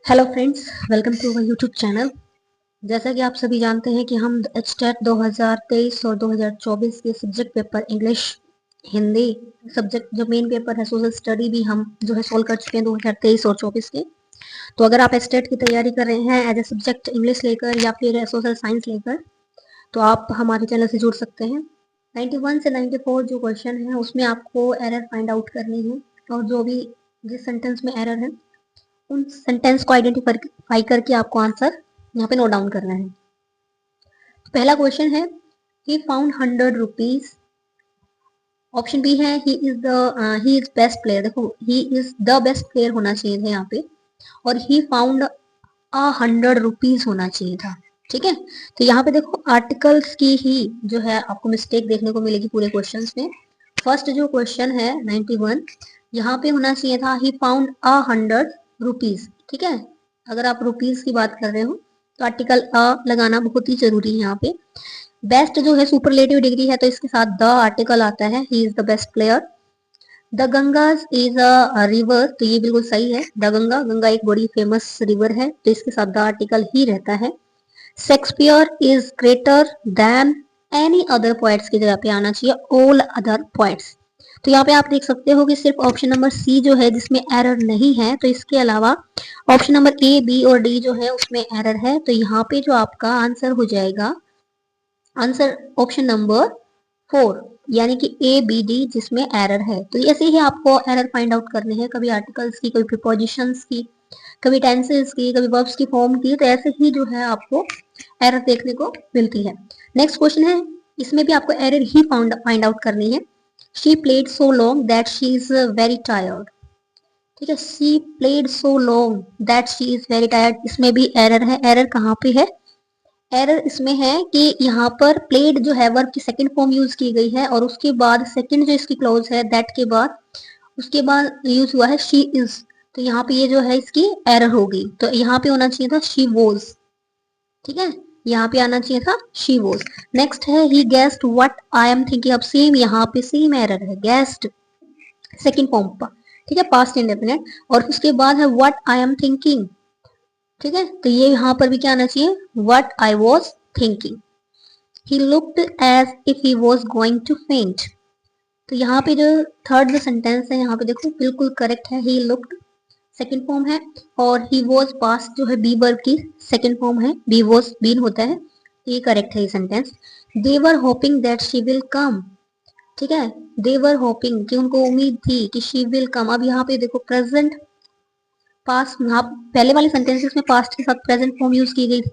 Hello friends, welcome to our YouTube channel. जैसा कि आप सभी जानते हैं कि हम एचटेट 2023 और 2024 के subject paper English, Hindi subject जो मेन पेपर है सोशल स्टडी भी हम जो है सोल्व कर चुके हैं 2023 और 24 के। तो अगर आप एचटेट की तैयारी कर रहे हैं एज ए सब्जेक्ट इंग्लिश लेकर या फिर सोशल साइंस लेकर, तो आप हमारे चैनल से जुड़ सकते हैं। 91 से 94 जो क्वेश्चन है उसमें आपको एरर फाइंड आउट करनी है, और जो भी जिस सेंटेंस में एरर है उन सेंटेंस को आइडेंटिफाई करके आपको आंसर यहाँ पे नोट डाउन करना है। तो पहला क्वेश्चन है, he found 100 rupees. Option B है ही इज बेस्ट प्लेयर। देखो, he is the best player होना चाहिए था यहाँ पे, और ही फाउंड 100 रुपीज होना चाहिए था। ठीक है, तो यहाँ पे देखो आर्टिकल्स की ही जो है आपको मिस्टेक देखने को मिलेगी पूरे क्वेश्चन में। फर्स्ट जो क्वेश्चन है 91, यहाँ पे होना चाहिए था ही फाउंड 100 रुपीज। ठीक है, अगर आप रुपीज की बात कर रहे हो तो आर्टिकल अ लगाना बहुत ही जरूरी है यहाँ पे। बेस्ट जो है सुपरलेटिव डिग्री है, तो इसके साथ द आर्टिकल आता है, he is the best player. The Ganges is a river, तो ये बिल्कुल सही है। द गंगा, गंगा एक बड़ी फेमस रिवर है, तो इसके साथ द आर्टिकल ही रहता है। Shakespeare is greater than any other poets की जगह पे आना चाहिए ऑल अदर पोएट्स। तो यहाँ पे आप देख सकते हो कि सिर्फ ऑप्शन नंबर सी जो है जिसमें एरर नहीं है, तो इसके अलावा ऑप्शन नंबर ए, बी और डी जो है उसमें एरर है। तो यहाँ पे जो आपका आंसर हो जाएगा, आंसर ऑप्शन नंबर 4, यानी कि ए बी डी जिसमें एरर है। तो ऐसे ही आपको एरर फाइंड आउट करने हैं, कभी आर्टिकल्स की, कभी प्रीपोजिशंस की, कभी टेंसेस की, कभी वर्ब्स की फॉर्म की। तो ऐसे ही जो है आपको एरर देखने को मिलती है। नेक्स्ट क्वेश्चन है, इसमें भी आपको एरर ही फाइंड आउट करनी है। She played so long that she is very tired. ठीक है, she played so long that she is very tired, इसमें भी एरर है। एरर कहाँ पे है? एरर इसमें है कि यहाँ पर प्लेड जो है वर्ब की सेकंड फॉर्म यूज की गई है, और उसके बाद सेकंड जो इसकी क्लॉज है दैट के बाद उसके बाद यूज हुआ है शी इज। तो यहाँ पे ये जो है इसकी एरर होगी, तो यहाँ पे होना चाहिए था शी वॉज। ठीक है, यहाँ पे आना चाहिए था शी वॉज। नेक्स्ट है he guessed what I am thinking. अब सेम यहाँ पे सेम एरर है, गेस्ड सेकंड फॉर्म पर, ठीक है, पास्ट इंडेफिनिट, और उसके बाद है व्हाट आई एम थिंकिंग। ठीक है, तो ये यहाँ पर भी क्या आना चाहिए, what I was thinking. He looked as if he was going to faint. तो यहाँ पे जो थर्ड जो सेंटेंस है यहाँ पे देखो बिल्कुल करेक्ट है, ही लुक्ड सेकंड फॉर्म है, और ही वॉज पास्ट जो है बी वर्ब की सेकंड फॉर्म है, बी वॉज बीन होता है, ये करेक्ट है ये sentence. They were hoping that she will come. ठीक है, दे वर होपिंग कि उनको उम्मीद थी कि शी विल कम। अब यहाँ पे देखो प्रेजेंट पास्ट, यहाँ पहले वाले सेंटेंसेस में पास्ट के साथ प्रेजेंट फॉर्म यूज की गई थी,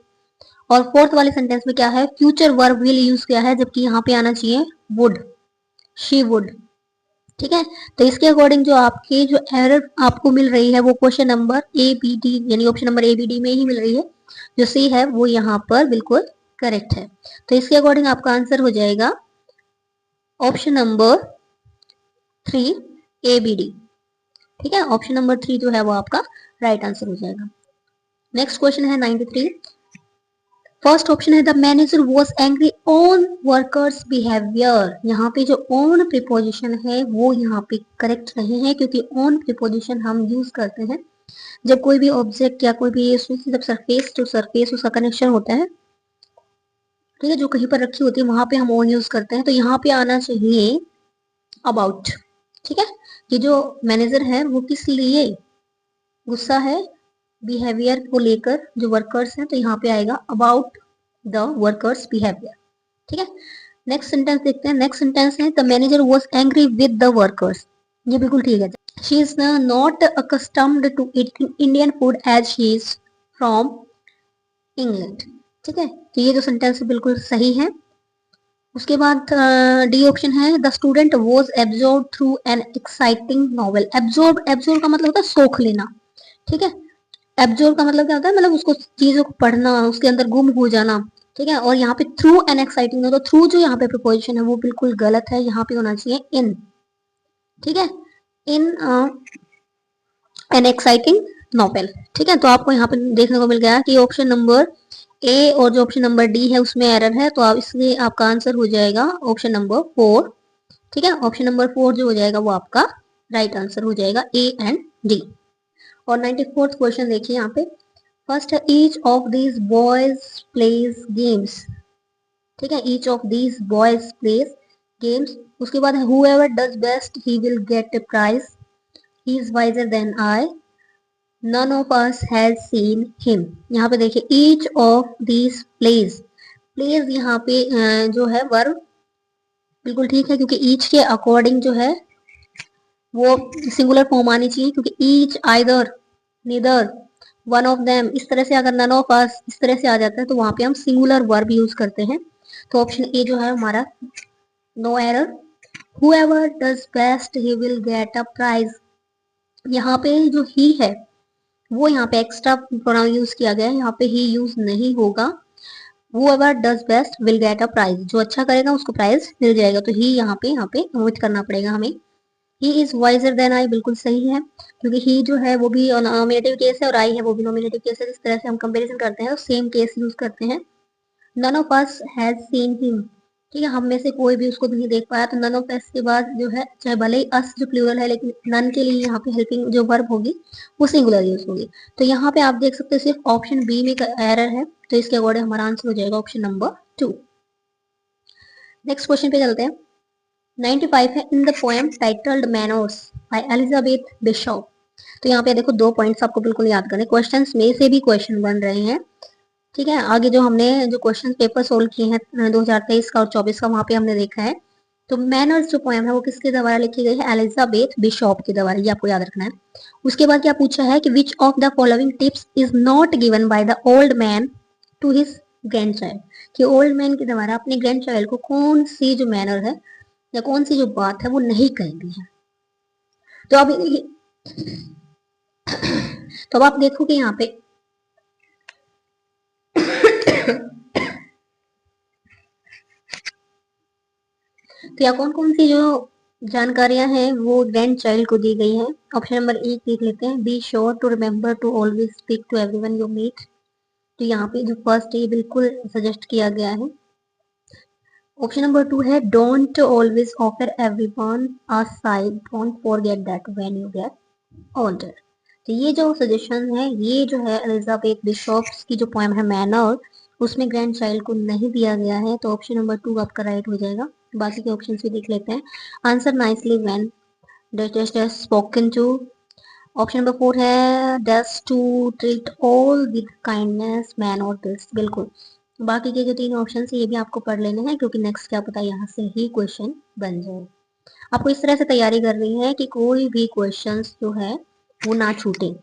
और फोर्थ वाले सेंटेंस में क्या है, फ्यूचर वर्ब विल यूज किया है, जबकि यहाँ पे आना चाहिए वुड, शी वुड। ठीक है, तो इसके अकॉर्डिंग जो आपकी जो एरर आपको मिल रही है वो question number A B D, यानी option number A B D में ही मिल रही है। जो सी है वो यहाँ पर बिल्कुल करेक्ट है। तो इसके अकॉर्डिंग आपका आंसर हो जाएगा option number 3, A B D. ठीक है, ऑप्शन नंबर 3 जो है वो आपका राइट आंसर हो जाएगा। नेक्स्ट क्वेश्चन है 93। फर्स्ट ऑप्शन है the manager was angry on workers behaviour. यहाँ पे जो ऑन प्रीपोजिशन है वो यहाँ पे करेक्ट नहीं है, क्योंकि ऑन प्रीपोजिशन हम यूज करते हैं जब कोई भी ऑब्जेक्ट या कोई भी जब सरफेस टू सरफेस उसका कनेक्शन होता है, ठीक है, जो कहीं पर रखी होती है वहां पे हम ऑन यूज करते हैं। तो यहाँ पे आना चाहिए अबाउट। ठीक है, ये जो मैनेजर है वो किस लिए गुस्सा है, बिहेवियर को लेकर, जो वर्कर्स हैं, तो यहाँ पे आएगा अबाउट द वर्कर्स बिहेवियर। ठीक है, नेक्स्ट सेंटेंस देखते हैं। नेक्स्ट सेंटेंस है the manager was angry with the workers. ये बिल्कुल ठीक है। She is not accustomed to eating Indian food as she is from England. ठीक है, तो ये जो सेंटेंस बिल्कुल सही है। उसके बाद डी ऑप्शन है the student was absorb through an exciting novel. Absorb, absorb का मतलब होता है सोख लेना। ठीक है, एब्जॉर्ब का मतलब क्या होता है, मतलब उसको चीजों को पढ़ना, उसके अंदर गुम हो जाना। ठीक है, और यहाँ पे थ्रू एन एक्साइटिंग है, तो थ्रू जो यहाँ पे प्रीपोजिशन है वो बिल्कुल गलत है, यहाँ पे होना चाहिए इन। ठीक है, इन एन एक्साइटिंग नॉवेल। ठीक है, तो आपको यहाँ पे देखने को मिल गया कि ऑप्शन नंबर ए और जो ऑप्शन नंबर डी है उसमें एरर है, तो आप इसलिए आपका आंसर हो जाएगा ऑप्शन नंबर 4। ठीक है, ऑप्शन नंबर 4 जो हो जाएगा वो आपका राइट आंसर हो जाएगा, ए एंड डी। और 94th क्वेश्चन देखिए यहाँ पे, फर्स्ट है each of these boys plays games, ठीक है, each of these boys plays games. उसके बाद whoever does best he will get a prize, he is wiser than I, none of us has seen him। यहाँ पे देखिए each of these plays, plays यहाँ पे जो है वर्ब बिल्कुल ठीक है, क्योंकि ईच के अकॉर्डिंग जो है वो सिंगुलर फॉर्म आनी चाहिए, क्योंकि each, either, neither, one of them, इस तरह से अगर नन ऑफ अस इस तरह से आ जाता है तो वहां पे हम सिंगुलर वर्ब यूज करते हैं। तो ऑप्शन ए जो है हमारा no error. whoever does best he will get a prize, यहाँ पे जो ही है वो यहाँ पे एक्स्ट्रा प्रोनाउन यूज किया गया है, यहाँ पे ही यूज नहीं होगा। whoever does best will get a prize, जो अच्छा करेगा उसको प्राइज मिल जाएगा, तो ही यहाँ पे नोट करना पड़ेगा हमें। He is wiser than I बिल्कुल सही है, क्योंकि ही जो है वो भी नॉमिनेटिव केस है और आई है वो भी नॉमिनेटिव केस है, इस तरह से हम कंपैरिजन करते हैं तो सेम केस यूज करते हैं। None of us has seen him, ठीक है, हम में से कोई भी उसको नहीं देख पाया, तो नन ऑफ अस के बाद जो है चाहे भले ही अस जो प्लूरल है, लेकिन नन के लिए यहाँ पे हेल्पिंग जो वर्ब होगी वो सिंगुलर यूज होगी। तो यहाँ पे आप देख सकते हो सिर्फ ऑप्शन बी में एरर है, तो इसके अकॉर्डिंग हमारा आंसर हो जाएगा ऑप्शन नंबर 2। नेक्स्ट क्वेश्चन पे चलते हैं। 95 है in the poem titled Manners by Elizabeth Bishop. तो यहाँ पे देखो 2 पॉइंट्स आपको बिल्कुल याद करने, क्वेश्चंस में से भी क्वेश्चन बन रहे हैं, ठीक है। आगे जो हमने जो क्वेश्चन पेपर सोल्व किए हैं 2023 का और 24 का, वहां पे हमने देखा है। तो मैनर्स जो पोएम है वो किसके द्वारा लिखी गई है, एलिजाबेथ बिशॉप के द्वारा, ये आपको याद रखना है। उसके बाद क्या पूछा है कि which of the following tips is not given by the old man to his grandchild, कि ओल्ड मैन के द्वारा अपने ग्रैंड चाइल्ड को कौन सी जो मैनर है या कौन सी जो बात है वो नहीं कही गई है। तो अब तो अब आप देखोगे यहाँ पे तो यहाँ कौन कौन सी जो जानकारियां हैं वो ग्रैंड चाइल्ड को दी गई हैं। ऑप्शन नंबर 1 देख लेते हैं, be sure to remember to always speak to everyone you meet. तो यहाँ पे जो फर्स्ट है ये बिल्कुल सजेस्ट किया गया है। ऑप्शन नंबर 2 है don't always offer everyone a side, don't forget that when you get older. तो ये जो सजेशन है ये जो है एलिजाबेथ बिशॉप्स की जो पोएम है मैनर, उसमें ग्रैंड चाइल्ड को नहीं दिया गया है, तो ऑप्शन नंबर 2 आपका राइट हो जाएगा। बाकी के ऑप्शन भी देख लेते हैं। Answer nicely when dust spoken to. Option number 4 है dust to treat all with kindness man और बेस्ट, बिल्कुल। बाकी के जो 3 ऑप्शन है ये भी आपको पढ़ लेने हैं, क्योंकि नेक्स्ट क्या पता यहाँ से ही क्वेश्चन बन जाए। आपको इस तरह से तैयारी करनी है कि कोई भी क्वेश्चन जो है वो ना छूटे।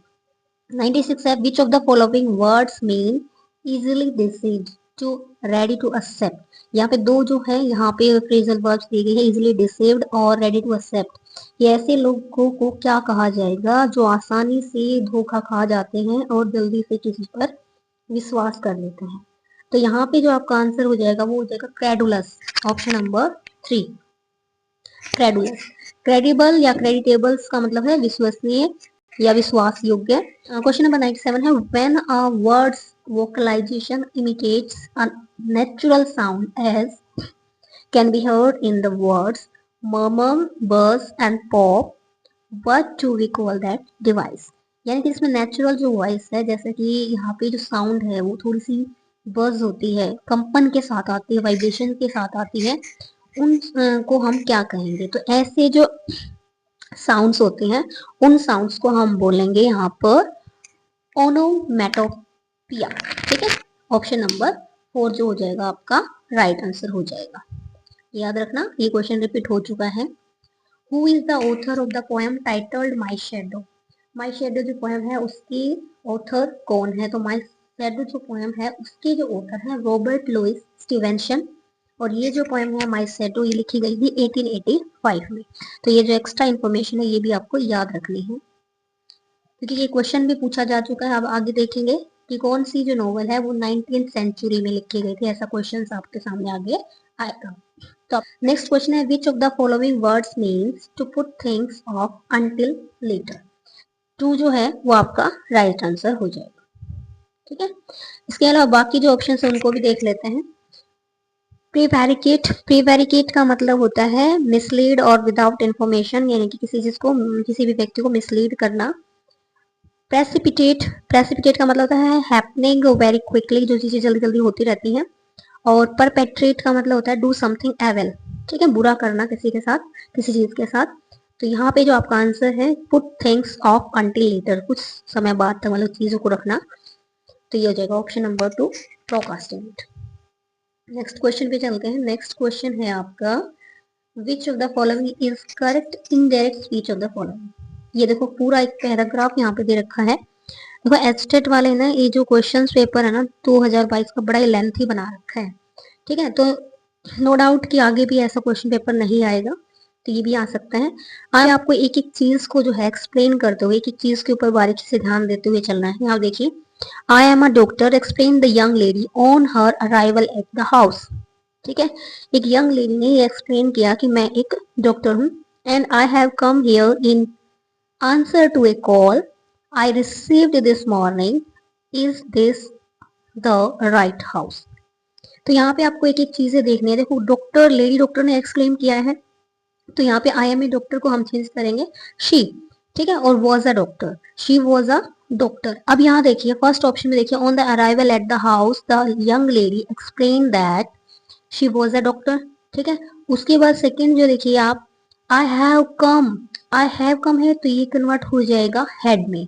96 है which of the following words mean easily deceived to ready to accept. यहाँ पे 2 जो है यहाँ पे फ्रेजल वर्ब्स दिए गए हैं, इजीली डिसीव्ड और रेडी टू एक्सेप्ट। ये ऐसे लोगों को क्या कहा जाएगा जो आसानी से धोखा खा जाते हैं और जल्दी से किसी पर विश्वास कर लेते हैं। तो यहाँ पे जो आपका आंसर हो जाएगा वो हो जाएगा credulous, option number 3 credulous. Credible या क्रेडिटेबल्स का मतलब है विश्वसनीय या विश्वास योग्य। क्वेश्चन नंबर 97 है when a word's vocalisation imitates a natural sound as can be heard in the words murmur, burrs and pop, what do we call that device. यानी कि इसमें नेचुरल जो वॉइस है, जैसे कि यहाँ पे जो साउंड है वो थोड़ी सी बज होती है, कंपन के साथ आती है, वाइब्रेशन के साथ आती है, उन को हम क्या कहेंगे। तो ऐसे जो साउंड्स होते हैं उन साउंड्स को हम बोलेंगे यहाँ पर ओनोमेटोपिया, ठीक है। ऑप्शन नंबर 4 जो हो जाएगा आपका राइट आंसर हो जाएगा। याद रखना ये क्वेश्चन रिपीट हो चुका है। Who is the author of the poem titled my shadow. My shadow जो पोएम है उसकी ऑथर कौन है, तो माई शेडो जो पोएम है उसके जो ऑथर है रॉबर्ट लुइस स्टीवेंसन, और ये जो पोएम है माई शेडो ये लिखी गई थी 1885 में। तो ये जो एक्स्ट्रा इन्फॉर्मेशन है ये भी आपको याद रखनी है, क्योंकि ये क्वेश्चन भी पूछा जा चुका है। अब आगे देखेंगे कि कौन सी जो नॉवल है वो 19th सेंचुरी में लिखी गई थी, ऐसा क्वेश्चन आपके सामने आगे आएगा। तो नेक्स्ट क्वेश्चन है which of the following words means to put things off until later. 2 जो है वो आपका राइट आंसर हो जाएगा, ठीक है। इसके अलावा बाकी जो ऑप्शन है उनको भी देख लेते हैं। प्रीवैरिकेट, प्रीवैरिकेट का मतलब होता है मिसलीड और विदाउट इंफॉर्मेशन, यानी कि किसी चीज को, किसी भी व्यक्ति को मिसलीड करना। प्रेसिपिटेट, प्रेसिपिटेट का मतलब होता है हैपनिंग वेरी क्विकली, जो चीजें जल्दी जल्दी होती रहती हैं। और परपेट्रेट का मतलब होता है डू समथिंग एविल, ठीक है, बुरा करना किसी के साथ, किसी चीज के साथ। तो यहाँ पे जो आपका आंसर है put things off until later, कुछ समय बाद तक मतलब चीजों को रखना। तो ये हो जाएगा option number 2 procrastinate. Next question पे चलते हैं। नेक्स्ट क्वेश्चन है आपका विच of the following is correct indirect speech of the following. ये देखो पूरा एक पैराग्राफ यहाँ पे दे रखा है। देखो एचटेट वाले ना ये जो क्वेश्चंस पेपर है ना 2022 का बड़ा ही लेंथी बना रखा है, ठीक है। तो नो डाउट कि आगे भी ऐसा क्वेश्चन पेपर नहीं आएगा, तो ये भी आ सकता है। आज आपको एक एक चीज को जो है एक्सप्लेन करते हुए, एक एक चीज के ऊपर बारीकी से ध्यान देते हुए चलना है। आप देखिए, I am a doctor explain the young lady on her arrival at the house, ठीक है। एक यंग लेडी ने ये एक्सप्लेन किया कि मैं एक डॉक्टर हूँ, and I have come here in answer to a call I received this morning, is this the right house. तो यहाँ पे आपको एक एक चीजें देखनी है। देखो डॉक्टर, लेडी डॉक्टर ने एक्सप्लेन किया है, तो यहाँ पे आई एम ए डॉक्टर को हम चेंज करेंगे शी, ठीक है। और was a doctor, she was a doctor. अब यहाँ देखिए फर्स्ट ऑप्शन में देखिए, on the arrival at the house the young lady explain that she was a doctor, ठीक है। उसके बाद सेकेंड जो देखिए आप, आई हैव कम, आई हैव कम है तो ये कन्वर्ट हो जाएगा हैड में,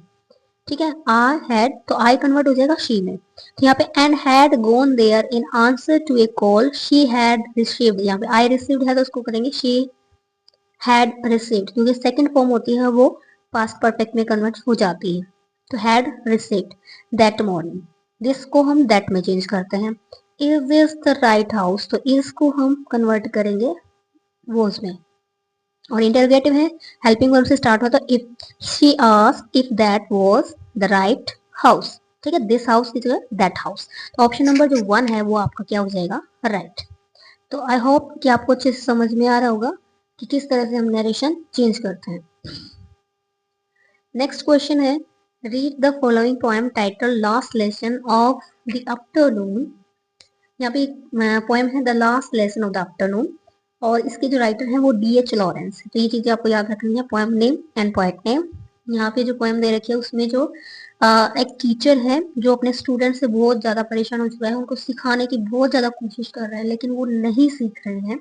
ठीक है। आई हैड तो आई कन्वर्ट हो जाएगा शी में। तो यहाँ पे and had gone there in answer to a call she had received, यहाँ पे आई रिसीव्ड है तो उसको करेंगे शी हैड रिसीव्ड, क्योंकि सेकंड फॉर्म होती है वो पास्ट परफेक्ट में कन्वर्ट हो जाती है। तो had received that morning, this को हम दैट में चेंज करते हैं। Is this the right house, तो इस को हम कन्वर्ट करेंगे वो उसमें। और इंटरोगेटिव है, हेल्पिंग वर्ब से स्टार्ट होता है। If she asked if that was the right house, ठीक है, दिस हाउस की जगह दैट हाउस। तो ऑप्शन नंबर जो 1 है वो आपका क्या हो जाएगा, राइट। तो आई होप कि आपको अच्छे से समझ में आ रहा होगा कि किस तरह से हम नरेशन चेंज करते हैं। नेक्स्ट क्वेश्चन है read the following poem title last lesson of the afternoon. यहाँ पे पोएम है the last lesson of the afternoon, और इसके जो राइटर हैं वो D.H. लॉरेंस है। तो ये चीजें आपको याद रखनी है, poem name and poet name. यहाँ पे जो पोएम दे रखी है उसमें जो एक टीचर है जो अपने स्टूडेंट से बहुत ज्यादा परेशान हो चुका है, उनको सिखाने की बहुत ज्यादा कोशिश कर रहा है लेकिन वो नहीं सीख रहे हैं,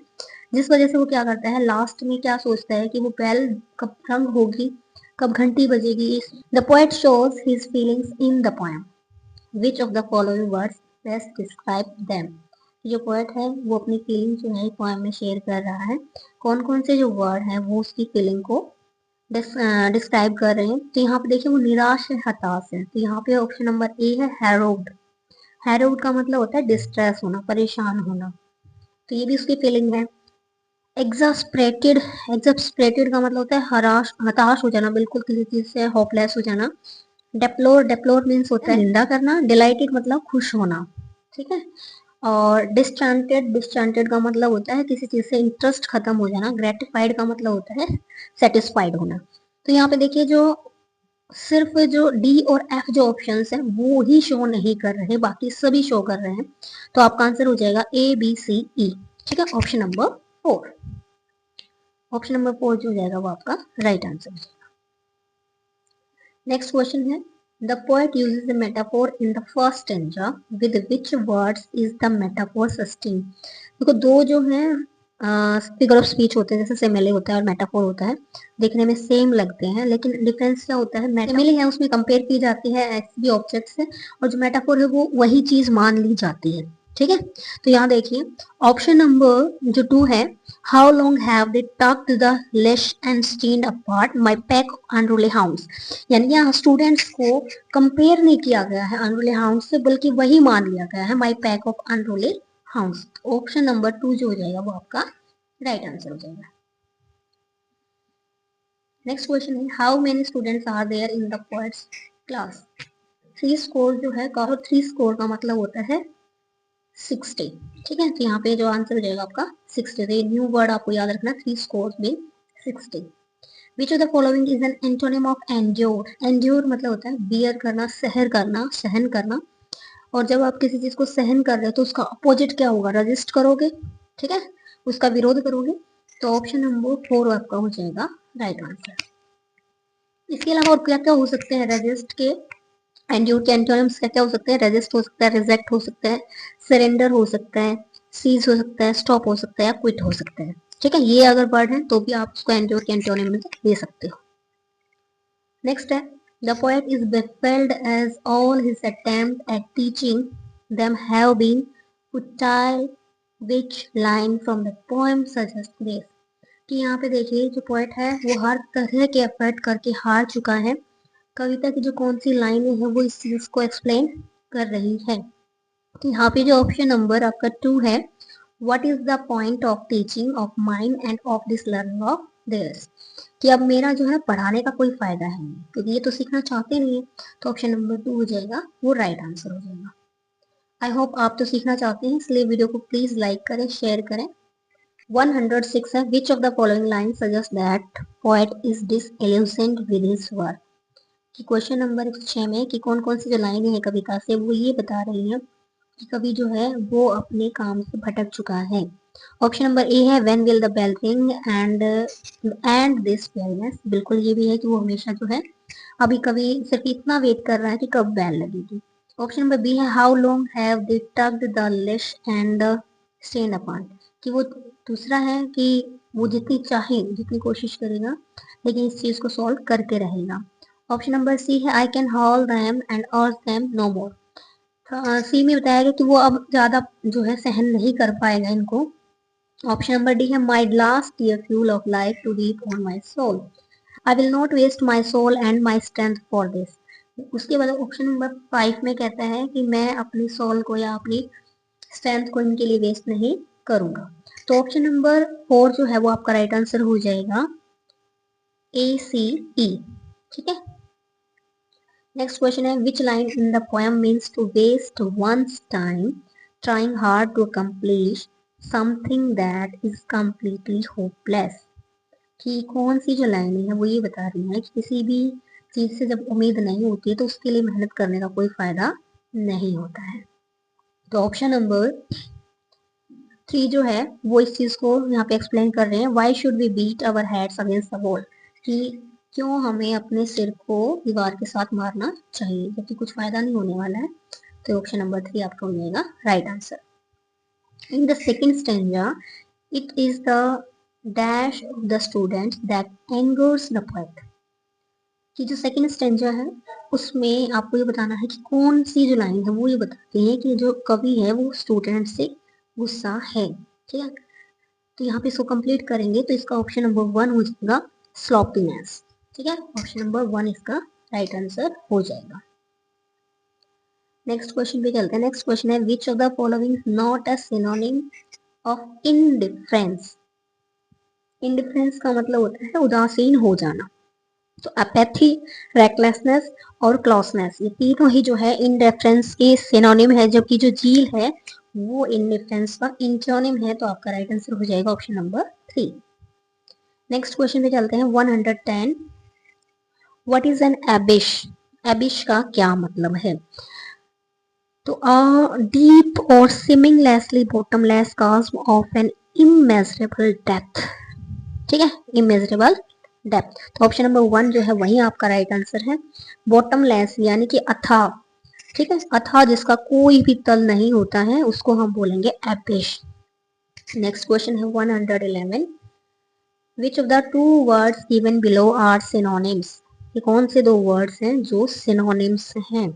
जिस वजह से वो क्या करता है लास्ट में क्या सोचता है कि वो बेल कब रंग होगी, कब घंटी बजेगी। The poet shows his feelings in the poem, which of the following words best describe them. जो पोएट है वो अपनी फीलिंग जो है पोएम में शेयर कर रहा है, कौन कौन से जो वर्ड है वो उसकी फीलिंग को डिस्क्राइब कर रहे हैं। तो यहाँ पे देखिए वो निराश है, हताश है। तो यहाँ पे ऑप्शन नंबर ए है हैरोड। हैरोड का मतलब होता है डिस्ट्रेस होना, परेशान होना, तो ये भी उसकी फीलिंग है। एग्जास्परेटेड, एग्जास्परेटेड का मतलब होता है हराश, हताश हो जाना, बिल्कुल किसी चीज से होपलेस हो जाना। डेप्लोर, डेप्लोर मीन्स होता है निंदा करना। डिलाइटेड मतलब खुश होना, ठीक है। और डिसचांटेड, डिसचांटेड का मतलब होता है किसी चीज से इंटरेस्ट खत्म हो जाना। ग्रेटिफाइड का मतलब होता है सेटिस्फाइड होना। तो यहाँ पे देखिए जो सिर्फ जो डी और एफ जो ऑप्शंस है वो ही शो नहीं कर रहे, बाकी सभी शो कर रहे हैं। तो आपका आंसर हो जाएगा A B C E, ठीक है, ऑप्शन नंबर 4। ऑप्शन नंबर 4 जो हो जाएगा वो आपका राइट आंसर हो जाएगा। नेक्स्ट क्वेश्चन है the poet uses the metaphor in the first stanza with which words is the metaphor sustain. देखो दो जो है फिगर ऑफ स्पीच होते हैं, जैसे सिमिले होता है और मेटाफोर होता है, देखने में सेम लगते हैं लेकिन डिफरेंस क्या होता है, सिमिले है उसमें कंपेयर की जाती है ऐसे भी ऑब्जेक्ट से, और जो मेटाफोर है वो वही चीज मान ली जाती है, ठीक है। तो यहाँ देखिए ऑप्शन नंबर जो 2 है, how long have they tugged the leash and strained apart my pack unruly hounds, यानी यहाँ स्टूडेंट्स को कंपेयर नहीं किया गया है अनरूली हाउंड्स से, बल्कि वही मान लिया गया है my pack of unruly hounds. Option number 2 जो हो जाएगा वो आपका राइट आंसर हो जाएगा। नेक्स्ट क्वेश्चन है how many students are there in the poet's class. 3 score जो है, 3 स्कोर का मतलब होता है 60, ठीक है। तो यहाँ पे जो आंसर हो जाएगा आपका 60। तो ये न्यू वर्ड आपको याद रखना, 3 स्कोर में 60। विच of the following is an antonym of endure. Endure मतलब होता है बियर करना, सहर करना, सहन करना। और जब आप किसी चीज को सहन कर रहे हो तो उसका अपोजिट क्या होगा, रजिस्ट करोगे, ठीक है, उसका विरोध करोगे। तो ऑप्शन नंबर 4 आपका हो जाएगा राइट आंसर। इसके अलावा और क्या क्या हो सकते हैं रेजिस्ट के एंड्योर के एंटोनिम्स क्या क्या हो सकते हैं? रेजिस्ट हो सकता है, रिजेक्ट हो सकता है, सरेंडर हो सकता है, सीज हो सकता है, स्टॉप हो सकता है या क्विट हो सकता है। ठीक है, ये अगर वर्ड है तो भी आप उसको एंड्योर के एंटोनिम में दे सकते हो। नेक्स्ट है the poet is baffled as all his attempt at teaching them have been futile, which line from the poem suggests this? कि यहाँ पे देखिए जो पोएट है वो हर तरह के एफर्ट करके हार चुका है। कविता की जो कौन सी लाइनें हैं वो इस चीज को एक्सप्लेन कर रही है। तो यहाँ पे जो ऑप्शन नंबर आपका 2 है, what is the point of teaching of mind and of this learning of theirs, कि अब मेरा जो है पढ़ाने का कोई फायदा है नहीं क्योंकि ये तो सीखना चाहते नहीं है। तो ऑप्शन नंबर 2 हो जाएगा, वो राइट आंसर हो जाएगा। आई होप आप तो सीखना चाहते हैं, इसलिए वीडियो को प्लीज लाइक करें, शेयर करें। 106 है, which of the following line suggest that poet is disillusioned with his work, कि क्वेश्चन नंबर 6 में कि कौन कौन सी जो लाइनें हैं कविता से वो ये बता रही हैं कि कवि जो है वो अपने काम से भटक चुका है। ऑप्शन नंबर ए है when will the bell ring and this fairness, बिल्कुल ये भी है कि वो हमेशा जो है अभी कवि सिर्फ इतना वेट कर रहा है कि कब बेल लगेगी। ऑप्शन नंबर बी है how long have they tugged the leash and stand upon, कि वो दूसरा है कि वो जितनी चाहे जितनी कोशिश करेगा लेकिन इस चीज को सॉल्व करके रहेगा। ऑप्शन नंबर सी है I can hall them and अर्ज देम नो मोर, सी में बताया गया कि वो अब ज्यादा जो है सहन नहीं कर पाएगा इनको। ऑप्शन नंबर डी है my last year fuel of life to reap on my soul, I will not waste my soul and my strength for this. उसके बाद ऑप्शन नंबर 5 में कहता है कि मैं अपनी सोल को या अपनी स्ट्रेंथ को इनके लिए वेस्ट नहीं करूंगा। तो ऑप्शन नंबर 4 जो है वो आपका राइट आंसर हो जाएगा, ए सी ई। ठीक है, नेक्स्ट क्वेश्चन है which line in the poem means to waste one's time trying hard to accomplish something that is completely hopeless, कि कौन सी जो लाइनें हैं वो ये बता रही हैं कि किसी भी चीज से जब उम्मीद नहीं होती है तो उसके लिए मेहनत करने का कोई फायदा नहीं होता है। तो ऑप्शन नंबर 3 जो है वो इस चीज को यहाँ पे एक्सप्लेन कर रहे हैं, why should we beat our heads against the wall, कि क्यों हमें अपने सिर को दीवार के साथ मारना चाहिए जबकि कुछ फायदा नहीं होने वाला है। तो ऑप्शन नंबर 3 आपका हो जाएगा right answer. In the second stanza it is the dash of the student that angers the poet, कि जो सेकेंड स्टेंजा है उसमें आपको ये बताना है कि कौन सी जो लाइन है वो ये बताती है कि जो कवि है वो स्टूडेंट से गुस्सा है। ठीक है, तो यहाँ पे इसको कंप्लीट करेंगे तो इसका ऑप्शन नंबर 1 हो जाएगा स्लॉपीनेस। ठीक है, ऑप्शन नंबर 1 इसका राइट आंसर हो जाएगा। नेक्स्ट क्वेश्चन पे चलते हैं। नेक्स्ट क्वेश्चन है which of the following not a synonym of indifference, indifference का मतलब होता है उदासीन हो जाना। तो अपैथी, रेकलेसनेस और क्लॉसनेस ये तीनों ही जो है इनडिफरेंस के सिनोनिम है, जबकि जो झील है वो इनडिफरेंस का इंटोनिम है। तो आपका राइट आंसर हो जाएगा ऑप्शन नंबर 3। नेक्स्ट क्वेश्चन पे चलते हैं 110, what is an abyss, abyss का क्या मतलब है? तो डीप और seemingly bottomless chasm of an immeasurable depth. ठीक है, इमेजरेबल डेप्थ। तो ऑप्शन नंबर 1 जो है वही आपका राइट आंसर है, बॉटमलेस यानी कि अथाह। ठीक है, अथाह जिसका कोई भी तल नहीं होता है उसको हम बोलेंगे एबिश। नेक्स्ट क्वेश्चन है 111, which of the two words given below are synonyms, ये कौन से दो वर्ड्स हैं जो सिनोनिम्स हैं?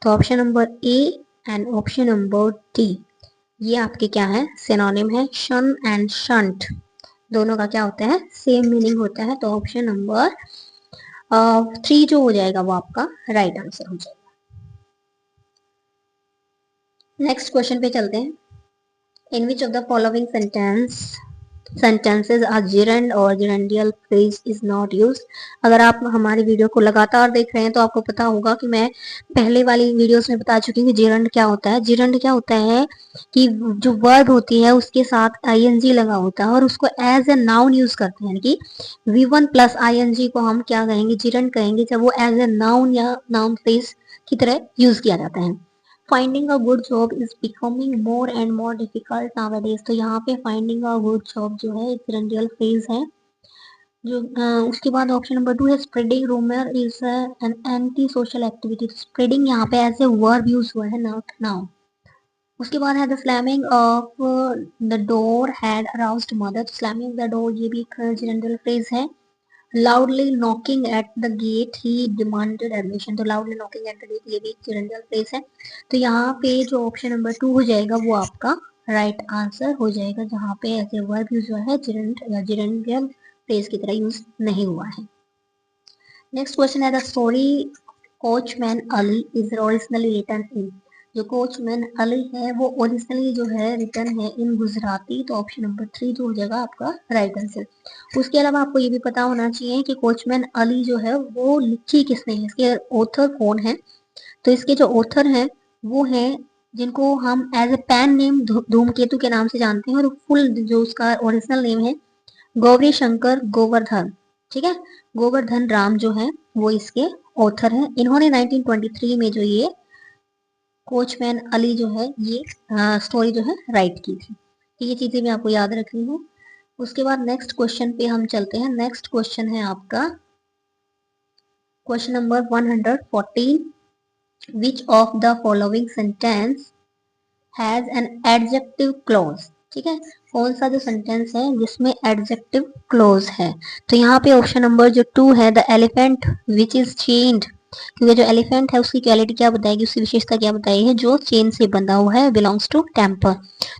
तो option number A and option number D ये आपके क्या है सिनोनिम है, शन एंड शंट दोनों का क्या होता है सेम मीनिंग होता है। तो ऑप्शन नंबर 3 जो हो जाएगा वो आपका राइट आंसर हो जाएगा। नेक्स्ट क्वेश्चन पे चलते हैं, in which of the following sentences are gerund और gerundial phrase is not used। अगर आप हमारी वीडियो को लगातार देख रहे हैं तो आपको पता होगा कि मैं पहले वाली वीडियोस में बता चुकी हूँ कि gerund क्या होता है। gerund क्या होता है कि जो वर्ब होती है उसके साथ ing लगा होता है और उसको एज ए नाउन यूज करते हैं, यानी कि v1 प्लस ing को हम क्या कहेंगे gerund कहेंगे जब वो एज ए नाउन या नाउन फ्रेज की तरह यूज किया जाता है। Finding a good job is becoming more and more difficult nowadays. तो यहाँ पे फाइंडिंग अ गुड जॉब जो है एक जनरल फ्रेज है जो उसके बाद ऑप्शन नंबर 2 है spreading rumour is an anti social activity. Spreading यहाँ पे ऐसे वर्ब यूज हुआ है, नॉट नाउन। उसके बाद है the slamming of the door had aroused mother. Slamming the door ये भी एक जनरल फ्रेज है। Loudly knocking at the gate he demanded admission. तो loudly knocking at the gate ये भी एक जनरल फ्रेज है। तो यहाँ पे जो ऑप्शन नंबर 2 हो जाएगा वो आपका राइट आंसर हो जाएगा, जहाँ पे ऐसे वर्ब यूज हुआ है, जिरंड या जिरंडियल फ्रेज की तरह यूज नहीं हुआ है। नेक्स्ट क्वेश्चन है the story coachman Ali is originally written in. जो कोचमैन अली है वो ओरिजिनली जो है रिटन है इन गुजराती। तो ऑप्शन नंबर 3 जो हो जाएगा आपका राइट आंसर। उसके अलावा आपको ये भी पता होना चाहिए कि कोचमैन अली जो है वो लिखी किसने है, इसके ऑथर कौन है। तो इसके जो ऑथर हैं वो हैं जिनको हम एज ए पैन नेम धूमकेतु के नाम से जानते हैं, और फुल जो उसका ओरिजिनल नेम है गौरी शंकर गोवर्धन। ठीक है, गोवर्धन राम जो है वो इसके ऑथर हैं। इन्होंने 1923 में जो ये कोचमैन अली जो है ये स्टोरी जो है राइट की थी। तो ये चीजें भी आपको याद रखनी है। उसके बाद नेक्स्ट क्वेश्चन पे हम चलते हैं। नेक्स्ट क्वेश्चन है आपका question number 114। Which of the following sentence has an adjective clause. ठीक है, कौन सा जो सेंटेंस है जिसमें एडजेक्टिव क्लॉज है। तो यहाँ पे ऑप्शन नंबर जो 2 है the elephant which is chained. क्योंकि जो एलिफेंट है उसकी क्वालिटी क्या बताएगी, उसकी विशेषता क्या बताएगी, जो चेन से बंधा हुआ है, बिलोंग्स टू टेम्पर।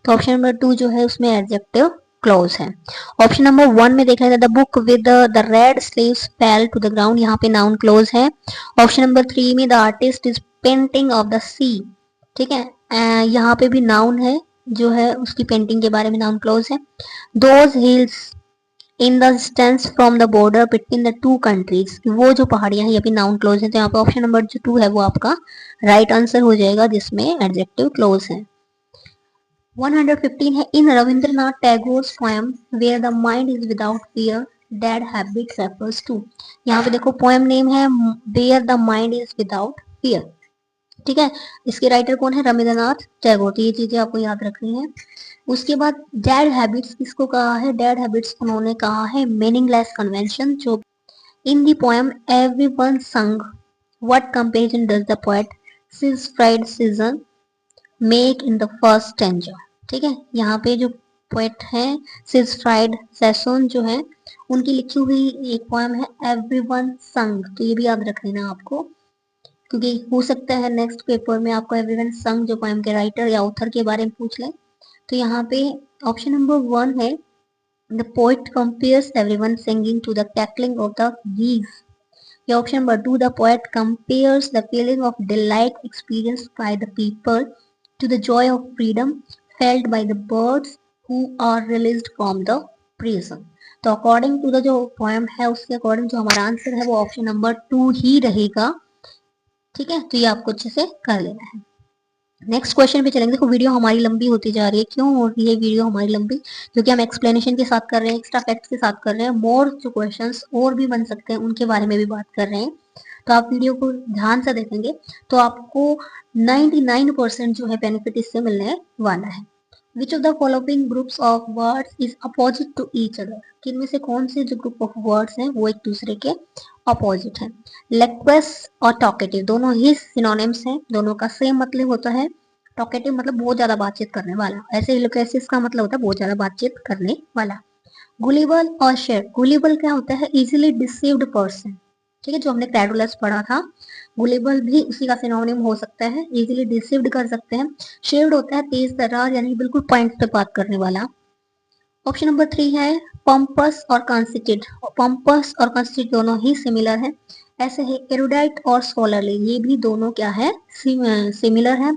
तो ऑप्शन नंबर 2 जो है उसमें एडजेक्टिव क्लॉज है। ऑप्शन नंबर 1 में देखा जाए the book with the red sleeves fell to the ground, यहाँ पे नाउन क्लॉज है। ऑप्शन नंबर 3 में the artist is painting of the sea. ठीक है, यहाँ पे भी नाउन है, जो है उसकी पेंटिंग के बारे में नाउन क्लॉज है। Those hills in the distance from the border between the two countries, वो जो पहाड़ियां हैं ये भी नाउन क्लॉज है। तो यहाँ पे ऑप्शन नंबर जो 2 है वो आपका राइट आंसर हो जाएगा, जिसमें एडजेक्टिव क्लॉज है। 115 है in Rabindranath Tagore's poem where the mind is without fear dead habit refers to. यहाँ पे देखो पोएम नेम है where the mind is without fear. ठीक है, इसके राइटर कौन है, रविंद्रनाथ टैगोर। तो ये चीजें आपको याद रखनी है। उसके बाद डेड हैबिट्स किसको कहा है, डेड हैबिट्स उन्होंने कहा है मीनिंगलेस कन्वेंशन। जो in the poem everyone sang what comparison does the poet Siegfried Sassoon make in the first stanza. ठीक है, यहाँ पे जो पोएट है सिज फ्राइड सेसोन जो है उनकी लिखी हुई एक पोएम है एवरीवन संग। तो ये भी याद रख लेना आपको, क्योंकि हो सकता है नेक्स्ट पेपर में आपको एवरीवन संग जो पोएम के राइटर या ऑथर के बारे में पूछ ले। तो यहाँ पे ऑप्शन नंबर 1 है the poet compares everyone singing to the cackling of the geese। या option number 2 the poet compares the feeling of delight experienced by the people to the joy of freedom felt by the birds who are released from the prison. तो according to the जो poem है उसके according जो हमारा answer है वो option number 2 ही रहेगा। ठीक है, तो ये आपको अच्छे से कर लेना है। नेक्स्ट क्वेश्चन पे चलेंगे। देखो वीडियो हमारी लंबी होती जा रही है, क्यों हो रही है वीडियो हमारी लंबी, क्योंकि हम एक्सप्लेनेशन के साथ कर रहे हैं, एक्स्ट्रा फैक्ट्स के साथ कर रहे हैं, मोर जो क्वेश्चंस और भी बन सकते हैं उनके बारे में भी बात कर रहे हैं। तो आप वीडियो को ध्यान से देखेंगे तो आपको 99% जो है बेनिफिट इससे मिलने वाला है। Which of the following groups of words is opposite to each other. किन में से कौन से जो ग्रुप ऑफ वर्ड्स हैं वो एक दूसरे के अपोजिट है। लेक्वेस और टॉकेटिव दोनों ही सिनोनिम्स हैं, दोनों का सेम मतलब होता है। टॉकेटिव मतलब बहुत ज्यादा बातचीत करने वाला, ऐसे ही लोकेसिस का मतलब होता है बहुत ज्यादा बातचीत करने वाला। गुलिबल और शेर, गुलिबल क्या होता है, इजीली डिसीव्ड पर्सन। ठीक है, जो हमने क्रेडुलस पढ़ा था, गुलिबल भी उसी का सिनोनिम हो सकता है, इजीली डिसीव्ड कर सकते हैं। शेर्ड होता है तेज तर्रार, यानी बिल्कुल पॉइंट पे बात करने वाला। ऑप्शन नंबर 3 है पंपस और कंसिटेड। पंपस और कंसिटेड दोनों ही सिमिलर है। ऐसे है एरुडाइट और स्कॉलरली, ये भी दोनों क्या है, सिमिलर है,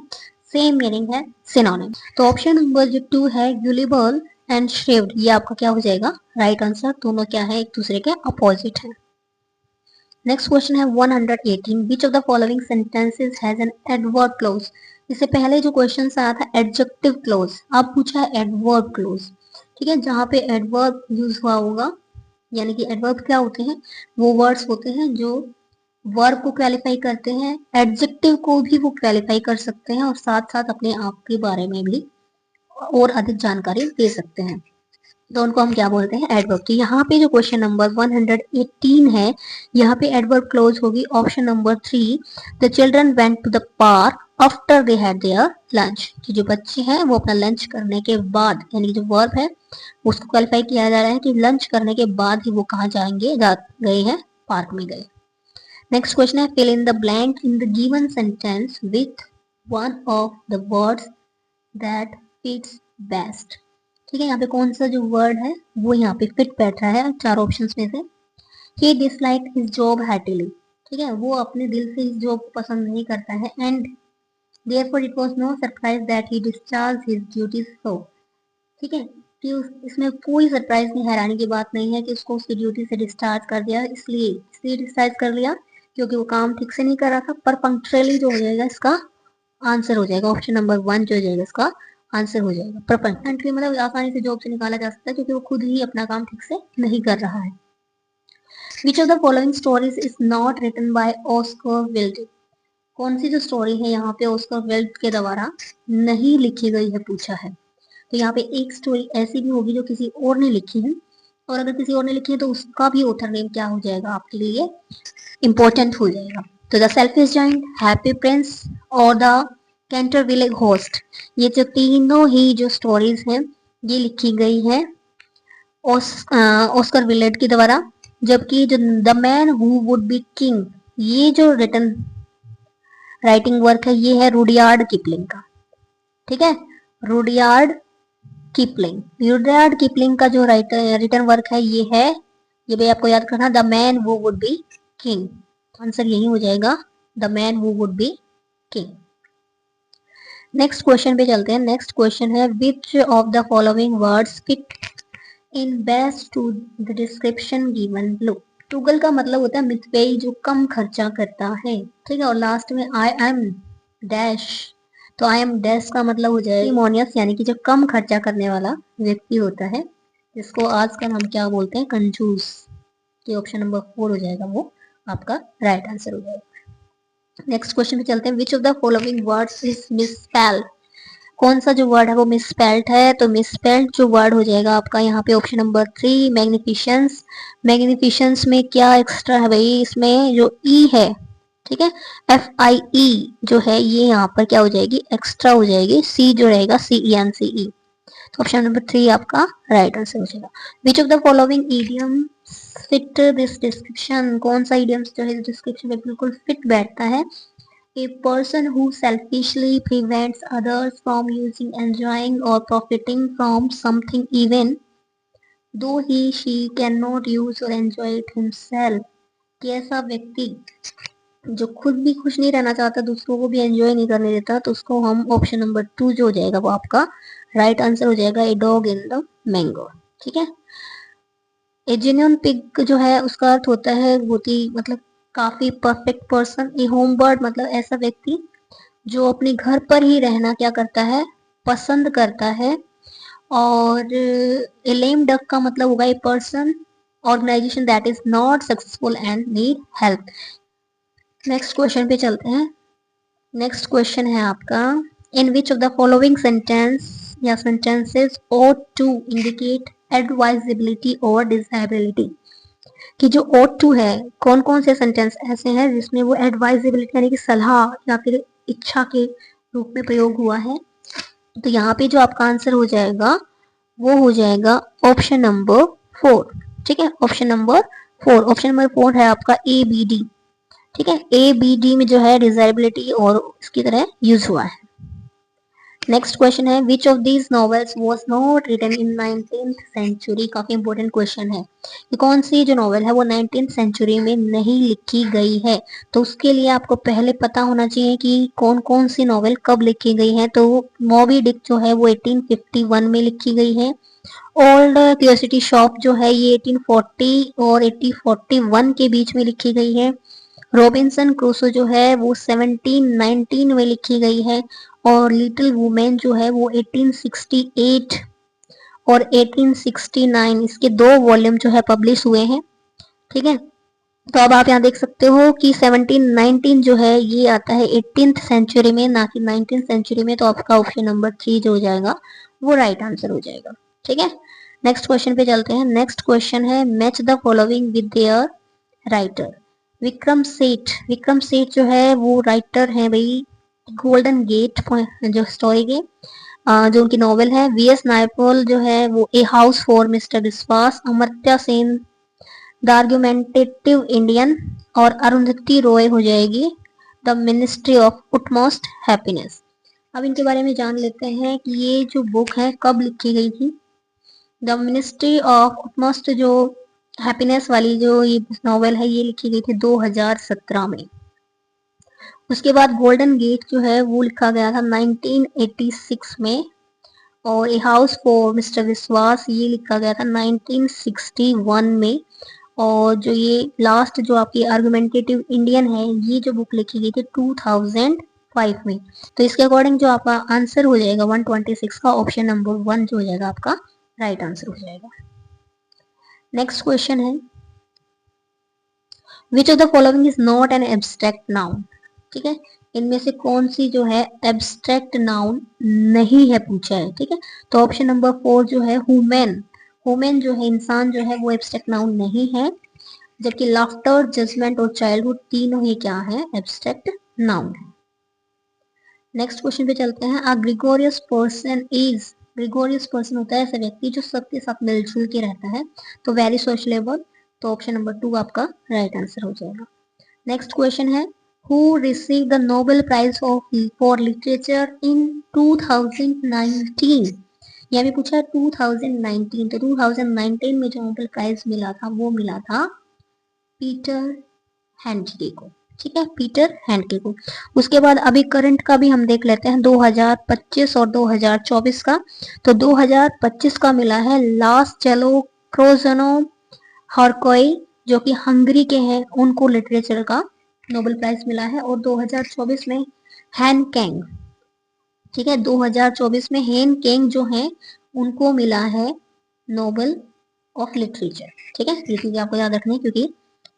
सेम मीनिंग है, सिनोनिम। तो ऑप्शन नंबर जो 2 है गुलिबल एंड श्रेव्ड, ये आपका क्या हो जाएगा राइट आंसर। दोनों क्या है, एक दूसरे के अपोजिट है। नेक्स्ट क्वेश्चन है 118 विच of the following sentences has an adverb close. इससे पहले जो क्वेश्चन आया था एडजेक्टिव क्लोज, अब पूछा है एडवर्ब क्लोज। ठीक है, जहाँ पे एडवर्ब यूज हुआ होगा, यानी कि एडवर्ब क्या होते हैं, वो वर्ड्स होते हैं जो वर्ब को क्वालिफाई करते हैं, एडजेक्टिव को भी वो क्वालिफाई कर सकते हैं, और साथ साथ अपने आप के बारे में भी और अधिक जानकारी दे सकते हैं। तो उनको हम क्या बोलते हैं, एडवर्ब। तो यहाँ पे जो क्वेश्चन नंबर 118 है, यहाँ पे एडवर्ब क्लोज होगी option number 3, the children went to the park after they had their lunch. कि जो बच्चे हैं वो अपना लंच करने के बाद, यानी जो वर्ब है उसको क्वालिफाई किया जा रहा है कि लंच करने के बाद ही वो कहाँ जाएंगे, गए हैं, पार्क में गए। नेक्स्ट क्वेश्चन है, fill in the blank in the given sentence with one of the words that fits best. ठीक है, यहाँ पे कौन सा जो वर्ड है वो यहाँ पे फिट बैठ रहा है चार ऑप्शंस में से। ही डिसलाइक हिज जॉब हैटिली। ठीक है, वो अपने दिल से इस जॉब को पसंद नहीं करता है। And therefore it was no surprise that he discharge his duties so. ठीक है, कि इसमें कोई सरप्राइज नहीं, हैरानी की बात नहीं है कि उसको उसकी ड्यूटी से डिस्चार्ज कर दिया। इसलिए डिस्चार्ज कर लिया क्योंकि वो काम ठीक से नहीं कर रहा था। पर पंक्चुअली जो हो जाएगा इसका आंसर हो जाएगा, ऑप्शन नंबर 1 जो हो जाएगा इसका आंसर हो जाएगा। परपेंडिकुलर मतलब आसानी से जॉब से निकाला जा सकता है क्योंकि वो खुद ही अपना काम ठीक से नहीं कर रहा है। Which of the following stories is not written by Oscar Wilde. कौन सी जो स्टोरी है यहाँ पे ऑस्कर विल्ड के द्वारा नहीं लिखी गई है, पूछा है। तो यहाँ पे एक स्टोरी ऐसी भी होगी जो किसी और ने लिखी है, और अगर किसी और ने लिखी है तो उसका भी ऑथर नेम क्या हो जाएगा आपके लिए इंपॉर्टेंट हो जाएगा। तो the selfish giant, happy Prince और द कैंटरविले होस्ट, ये जो तीनों ही जो स्टोरीज हैं ये लिखी गई है ऑस्कर विलेट के द्वारा। जबकि जो the man who would be king, ये जो रिटन राइटिंग वर्क है ये है रुडयार्ड किपलिंग का। ठीक है, रुडयार्ड किपलिंग का जो रिटन वर्क है ये है, ये भी आपको याद करना, the man who would be king. Answer यही हो जाएगा, the man who would be king. Next question पे चलते हैं। नेक्स्ट क्वेश्चन है, which of the following words fit in best to the description given below. Toggle का मतलब होता है मितव्ययी, जो कम खर्चा करता है। ठीक है, और लास्ट में आई एम डैश, तो आई एम डैश का मतलब हो जाएगा इमोनियस, यानी कि जो कम खर्चा करने वाला व्यक्ति होता है, जिसको आजकल हम क्या बोलते हैं, कंजूस। कि ऑप्शन नंबर 4 हो जाएगा वो आपका राइट आंसर हो जाएगा। नेक्स्ट क्वेश्चन पे चलते हैं, which of the following words is misspelled. कौन सा जो वर्ड है वो मिसस्पेल्ड है, तो मिसस्पेल्ड जो वर्ड हो जाएगा आपका यहाँ पे ऑप्शन नंबर 3 मैग्निफिशंस। मैग्निफिशंस में क्या एक्स्ट्रा है भाई, इसमें जो ई है, ठीक है, FIE जो है ये यहाँ पर क्या हो जाएगी, एक्स्ट्रा हो जाएगी, सी जो रहेगा CENCE। तो ऑप्शन नंबर 3 आपका राइट आंसर हो जाएगा। विच of the following idiom fit this description, कौन सा इडियम्स जो है इस डिस्क्रिप्शन में बिल्कुल फिट बैठता है। A person who selfishly prevents others from using, enjoying or profiting from something even though she cannot use or enjoy it himself। कि ऐसा व्यक्ति जो खुद भी खुश नहीं रहना चाहता, दूसरों को भी एंजॉय नहीं करने देता, तो उसको हम ऑप्शन नंबर 2 जो हो जाएगा वो आपका राइट आंसर हो जाएगा, a dog in the mango. ठीक है, ए जेन्युइन पिग जो है उसका अर्थ होता है बहुत ही मतलब काफी परफेक्ट पर्सन। ए होम बर्ड मतलब ऐसा व्यक्ति जो अपने घर पर ही रहना क्या करता है, पसंद करता है। और ए लेम डक का मतलब होगा a person organisation that is not successful and need help. Next question पे चलते हैं। नेक्स्ट क्वेश्चन है आपका, in which of the following sentence या sentences ought to indicate advisability और डिजायबिलिटी। कि जो ought to है, कौन कौन से सेंटेंस ऐसे हैं जिसमें वो एडवाइजेबिलिटी यानी कि सलाह या फिर इच्छा के रूप में प्रयोग हुआ है। तो यहाँ पे जो आपका आंसर हो जाएगा वो हो जाएगा ऑप्शन नंबर 4। ठीक है, ऑप्शन नंबर 4, ऑप्शन नंबर 4 है आपका ABD। ठीक है, ABD में जो है डिजायबिलिटी और इसकी तरह यूज हुआ है। नेक्स्ट क्वेश्चन है, which of these novels was not written in 19th century. काफी इंपॉर्टेंट क्वेश्चन है कि कौन सी जो नॉवेल है वो 19th सेंचुरी में नहीं लिखी गई है। तो उसके लिए आपको पहले पता होना चाहिए कि कौन कौन सी नॉवेल कब लिखी गई है। तो मॉबी डिक जो है वो 1851 में लिखी गई है। ओल्ड क्यूरियोसिटी शॉप जो है ये 1840 और 1841 के बीच में लिखी गई है। रॉबिन्सन क्रूसो जो है वो 1719 में लिखी गई है। और लिटिल वुमेन जो है वो 1868 और 1869, इसके 2 वॉल्यूम जो है पब्लिश हुए हैं। ठीक है, तो अब आप यहाँ देख सकते हो कि 1719 जो है ये आता है 18th सेंचुरी में, ना कि 19th सेंचुरी में। तो आपका ऑप्शन नंबर 3 जो हो जाएगा वो राइट आंसर हो जाएगा। ठीक है, नेक्स्ट क्वेश्चन पे चलते हैं। नेक्स्ट क्वेश्चन है match the following with their writer. Vikram Seth, Vikram Seth जो है वो राइटर है भाई गोल्डन गेट जो स्टोरी के, जो उनकी नॉवेल है। वीएस नायपॉल जो है वो ए हाउस फॉर मिस्टर विश्वास। Amartya Sen the argumentative Indian. और अरुंधति रॉय हो जाएगी the ministry of utmost happiness. अब इनके बारे में जान लेते हैं कि ये जो बुक है कब लिखी गई थी। द मिनिस्ट्री ऑफ उटमोस्ट जो हैप्पीनेस वाली जो ये नॉवेल है ये लिखी गई थी 2017 में। उसके बाद गोल्डन गेट जो है वो लिखा गया था 1986 में। और ए हाउस फॉर मिस्टर विश्वास ये लिखा गया था 1961 में। और जो ये लास्ट जो आपकी आर्गुमेंटेटिव इंडियन है ये जो बुक लिखी गई थी 2005 में। तो इसके अकॉर्डिंग जो आपका आंसर हो जाएगा 126 का ऑप्शन नंबर 1 जो हो जाएगा आपका राइट आंसर हो जाएगा। नेक्स्ट क्वेश्चन है which of the following is not an abstract noun. ठीक है, इनमें से कौन सी जो है एब्स्ट्रैक्ट नाउन नहीं है पूछा है। ठीक है, तो ऑप्शन नंबर 4 जो है हुमैन, हुमैन जो है इंसान जो है वो एब्स्ट्रैक्ट नाउन नहीं है। जबकि लाफ्टर, जजमेंट और चाइल्डहुड तीनों ही क्या है एब्स्ट्रैक्ट नाउन है। नेक्स्ट क्वेश्चन पे चलते हैं। अ Gregorios person is, Gregorios person होता है ऐसा व्यक्ति जो सबके साथ मिलजुल के रहता है। तो वेरी सोशलेबल, तो ऑप्शन नंबर 2 आपका राइट आंसर हो जाएगा। नेक्स्ट क्वेश्चन है who receive the Nobel prize for literature in 2019। यह भी पूछा है 2019, तो 2019 में जो नोबेल प्राइज मिला था वो मिला था पीटर हैंडके को। ठीक है, पीटर हैंडके को। उसके बाद अभी करंट का भी हम देख लेते हैं 2025 और 2024 का। तो 2025 का मिला है लास चेलो क्रोजनो हरकोई जो कि हंगरी के हैं, उनको लिटरेचर का नोबेल प्राइज मिला है। और 2024 में हैन कैंग, ठीक है, 2024 में हेन केंग जो है उनको मिला है नोबेल ऑफ लिटरेचर। ठीक है, ये चीजें आपको याद रखनी है क्योंकि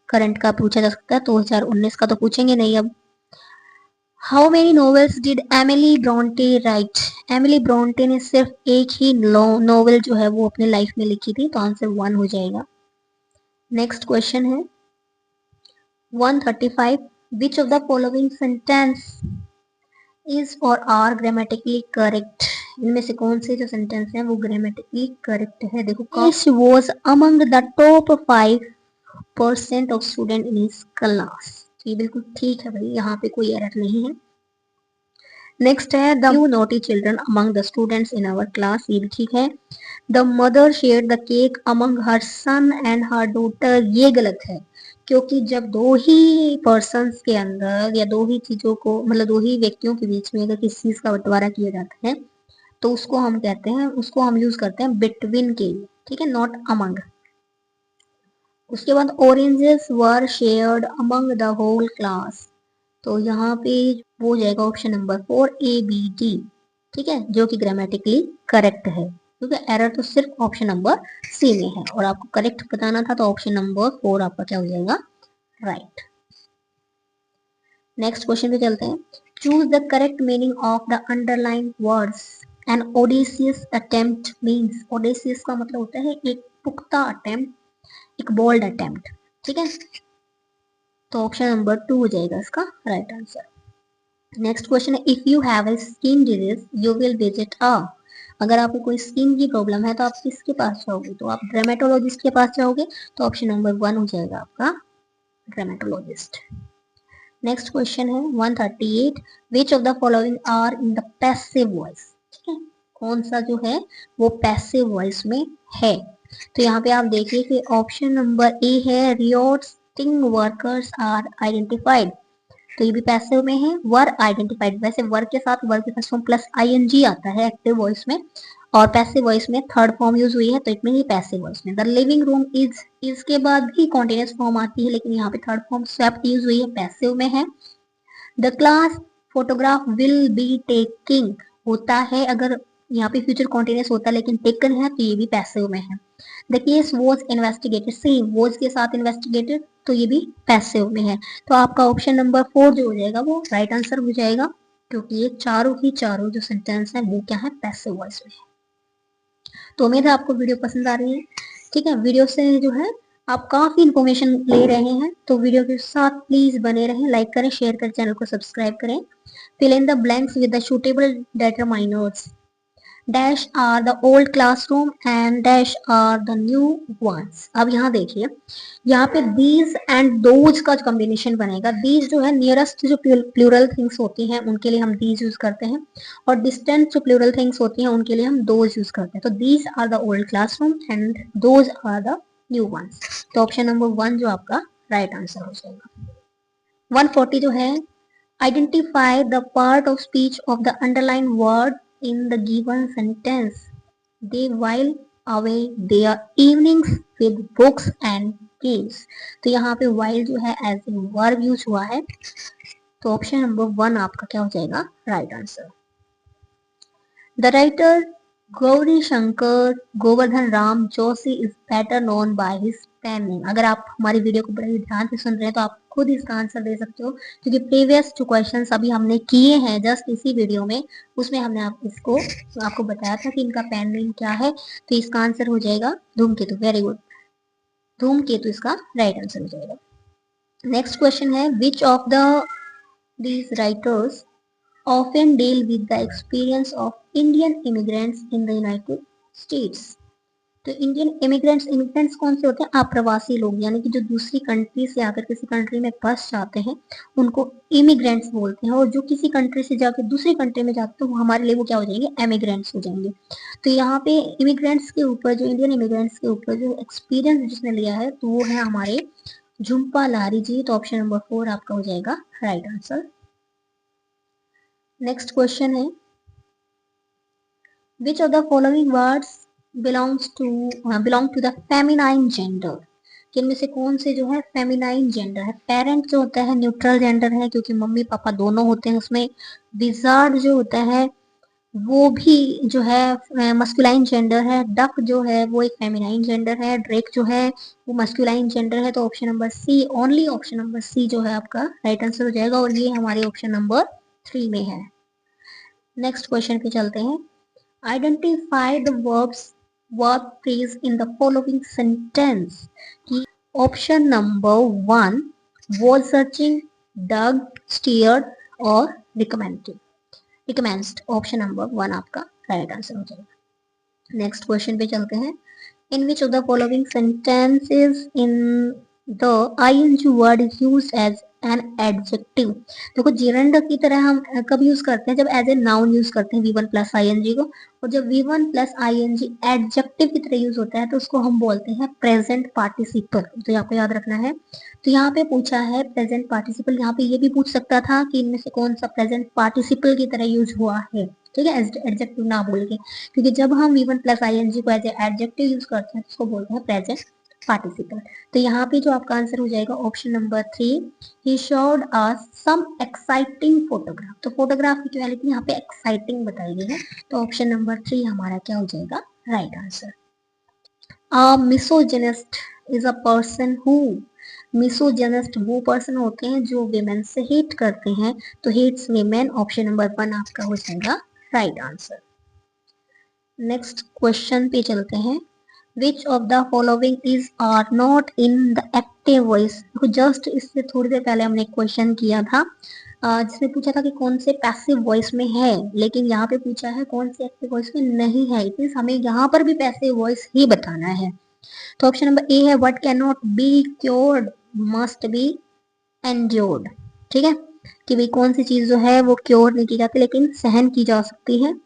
करंट का पूछा जा सकता है, 2019 का तो पूछेंगे नहीं अब। How many novels did Emily Bronte right. Emily Bronte ने सिर्फ एक ही नॉवेल जो है वो अपने लाइफ में लिखी थी, तो आंसर 1 हो जाएगा। नेक्स्ट क्वेश्चन है 135 विच of the following sentence is और आर ग्रामेटिकली करेक्ट। इनमें से कौन से जो सेंटेंस है वो ग्रामेटिकली करेक्ट है। देखो, काश was among the top 5% of student in his class. ये बिल्कुल ठीक है भाई, यहाँ पे कोई एरर नहीं है। नेक्स्ट है the few naughty children among the students in our class, ये भी ठीक है। The mother share the cake among her son and her daughter, ये गलत है क्योंकि जब दो ही पर्सन्स के अंदर या दो ही चीजों को मतलब दो ही व्यक्तियों के बीच में अगर किसी चीज का बंटवारा किया जाता है तो उसको हम कहते हैं, उसको हम यूज करते हैं बिटवीन के लिए। ठीक है, नॉट अमंग। उसके बाद oranges were shared among the whole class, तो यहाँ पे वो हो जाएगा ऑप्शन नंबर 4 ABD। ठीक है, जो कि ग्रामेटिकली करेक्ट है क्योंकि एरर तो सिर्फ ऑप्शन नंबर सी में है और आपको करेक्ट बताना था, तो ऑप्शन नंबर 4 आपका क्या हो जाएगा राइट। नेक्स्ट क्वेश्चन पे चलते हैं। Choose the correct meaning of the underline words. An audacious attempt means, audacious का मतलब होता है एक पुख्ता अटेम्प्ट, एक बोल्ड अटेम्प्ट। ठीक है, तो ऑप्शन नंबर 2 हो जाएगा इसका राइट आंसर। नेक्स्ट क्वेश्चन है if you have a skin disease you will visit a. अगर आपको कोई स्किन की प्रॉब्लम है तो आप किसके पास जाओगे, तो आप डर्मेटोलॉजिस्ट के पास जाओगे, तो ऑप्शन नंबर 1 हो जाएगा आपका डर्मेटोलॉजिस्ट। नेक्स्ट क्वेश्चन है 138 which of the following are in the passive voice. ठीक है, कौन सा जो है वो पैसिव वॉइस में है। तो यहाँ पे आप देखिए कि ऑप्शन नंबर ए है रियोटिंग वर्कर्स आर आइडेंटिफाइड, तो ये भी पैसिव में है। वर आइडेंटिफाइड, वैसे वर के साथ वर्ब के फर्स्ट फॉर्म प्लस ING आता है एक्टिव वॉइस में, और पैसिव वॉइस में थर्ड फॉर्म यूज हुई है, तो इट मीन ये पैसिव वॉइस में। द लिविंग रूम इज, इसके बाद भी कॉन्टिन्यूस फॉर्म आती है लेकिन यहाँ पे थर्ड फॉर्म स्वेप्ट यूज हुई है, पैसिव में है। The class photograph will be taking होता है अगर यहाँ पे फ्यूचर कॉन्टिन्यूस होता है लेकिन टेकन है तो ये भी पैसिव में है। The case was investigated, same was के साथ इन्वेस्टिगेटेड, तो ये भी पैसिव में है। तो आपका ऑप्शन नंबर 4 जो हो जाएगा वो राइट आंसर हो जाएगा क्योंकि ये चारों ही चारों जो सेंटेंस है वो क्या है पैसिव वॉइस में है। तो उम्मीद है आपको वीडियो पसंद आ रही है। ठीक है, वीडियो से जो है आप काफी इंफॉर्मेशन ले रहे हैं, तो वीडियो के साथ प्लीज बने रहें, लाइक करें, शेयर करें, चैनल को सब्सक्राइब करें। Fill in the blanks with the suitable determiners. Dash are the old classroom and dash are the new ones. अब यहाँ देखिए, यहाँ पे दीज एंड दोज का जो कॉम्बिनेशन बनेगा, दीज जो है नियरेस्ट जो प्लूरल थिंग्स होती हैं उनके लिए हम दीज यूज करते हैं, और डिस्टेंट जो प्लूरल थिंग्स होती हैं उनके लिए हम दोज यूज करते हैं। तो these are the old classroom and those are the new ones. तो ऑप्शन नंबर 1 जो आपका राइट आंसर हो जाएगा। 140 जो है, identify the part of speech of the underline word in the given sentence. They while away their evenings with books and games. तो यहाँ पे while जो है एज ए वर्ब यूज हुआ है, तो ऑप्शन नंबर 1 आपका क्या हो जाएगा right answer. The writer Gauri Shankar Govardhan Ram Joshi is better known by his pen name. अगर आप हमारी वीडियो को बड़े ध्यान से सुन रहे हैं तो आप खुद इसका आंसर दे सकते हो, क्योंकि प्रीवियस जो क्वेश्चंस अभी हमने किए हैं जस्ट इसी वीडियो में, उसमें हमने आपको बताया था कि इनका पेन नेम क्या है। तो इसका आंसर हो जाएगा धूमकेतु। वेरी गुड, धूमकेतु इसका राइट आंसर हो जाएगा। नेक्स्ट क्वेश्चन है, which of the these writers often deal with the experience of Indian immigrants in the United States. तो इंडियन इमिग्रेंट्स कौन से होते हैं? अप्रवासी लोग, यानी कि जो दूसरी कंट्री से आकर किसी कंट्री में बस जाते हैं उनको इमिग्रेंट्स बोलते हैं, और जो किसी कंट्री से जाकर दूसरी कंट्री में जाते हैं वो हमारे लिए वो क्या हो जाएंगे? एमिग्रेंट्स हो जाएंगे। तो यहाँ पे इमिग्रेंट्स के ऊपर, जो इंडियन इमिग्रेंट्स के ऊपर जो एक्सपीरियंस जिसने लिया है तो वो है हमारे झुम्पा लाहिरी जी। तो ऑप्शन नंबर 4 आपका हो जाएगा राइट आंसर। नेक्स्ट क्वेश्चन है, which of the following words belong to the feminine gender? कि इनमें से कौन से जो है फेमिनाइन जेंडर है? पेरेंट जो होता है न्यूट्रल जेंडर है, क्योंकि मम्मी पापा दोनों होते हैं उसमें। विजार्ड जो होता है वो भी जो है मस्कुलाइन जेंडर है। डक जो है वो एक फेमिनाइन जेंडर है। ड्रेक जो है वो मस्कुलाइन जेंडर है। तो option number C, only option number C जो है आपका राइट आंसर हो जाएगा, और ये हमारे ऑप्शन नंबर 3 में है। नेक्स्ट क्वेश्चन पे चलते हैं, identify the verbs verb phrase in the following sentence. कि option number 1 was searching, dug, steered और recommenced। ऑप्शन नंबर 1 आपका राइट आंसर हो जाएगा। नेक्स्ट क्वेश्चन पे चलते हैं, in which of the following sentences in the ing word is used as an adjective। देखो gerund की तरह हम कब यूज करते हैं? जब एज ए नाउन यूज करते हैं V1 प्लस आई को, और जब V1 प्लस आई एडजेक्टिव की तरह यूज होता है तो उसको हम बोलते हैं प्रेजेंट पार्टिसिपल। तो आपको याद रखना है। तो यहाँ पे पूछा है प्रेजेंट पार्टिसिपल, यहाँ पे ये भी पूछ सकता था कि इनमें से कौन सा प्रेजेंट पार्टिसिपल की तरह यूज हुआ है। ठीक है, एडजेक्टिव ना बोल के, क्योंकि जब हम V1 प्लस आई को एज एडजेक्टिव यूज करते हैं तो उसको बोलते हैं प्रेजेंट पार्टिसिपल। तो यहाँ पे जो आपका आंसर हो जाएगा option number 3, he showed us some exciting photograph. तो फोटोग्राफ की क्वालिटी यहाँ पे एक्साइटिंग बताई गई है, तो ऑप्शन नंबर 3 हमारा क्या हो जाएगा right answer. Misogynist is a person who, misogynist वो पर्सन होते हैं जो विमेन से हेट करते हैं, तो हेट्स विमेन। ऑप्शन नंबर 1 आपका हो जाएगा राइट आंसर। नेक्स्ट क्वेश्चन पे चलते हैं, which of the following is are not in the active voice. Just इससे थोड़ी देर पहले हमने क्वेश्चन किया था जिसमें पूछा था कि कौन से पैसिव वॉइस में है, लेकिन यहाँ पे पूछा है कौन से एक्टिव वॉइस में नहीं है। इट मींस हमें यहाँ पर भी पैसिव वॉइस ही बताना है। तो ऑप्शन नंबर ए है, what can not be cured must be endured. ठीक है, कि भाई कौन सी चीज जो है वो क्योर नहीं की जाती लेकिन सहन की जा सकती है।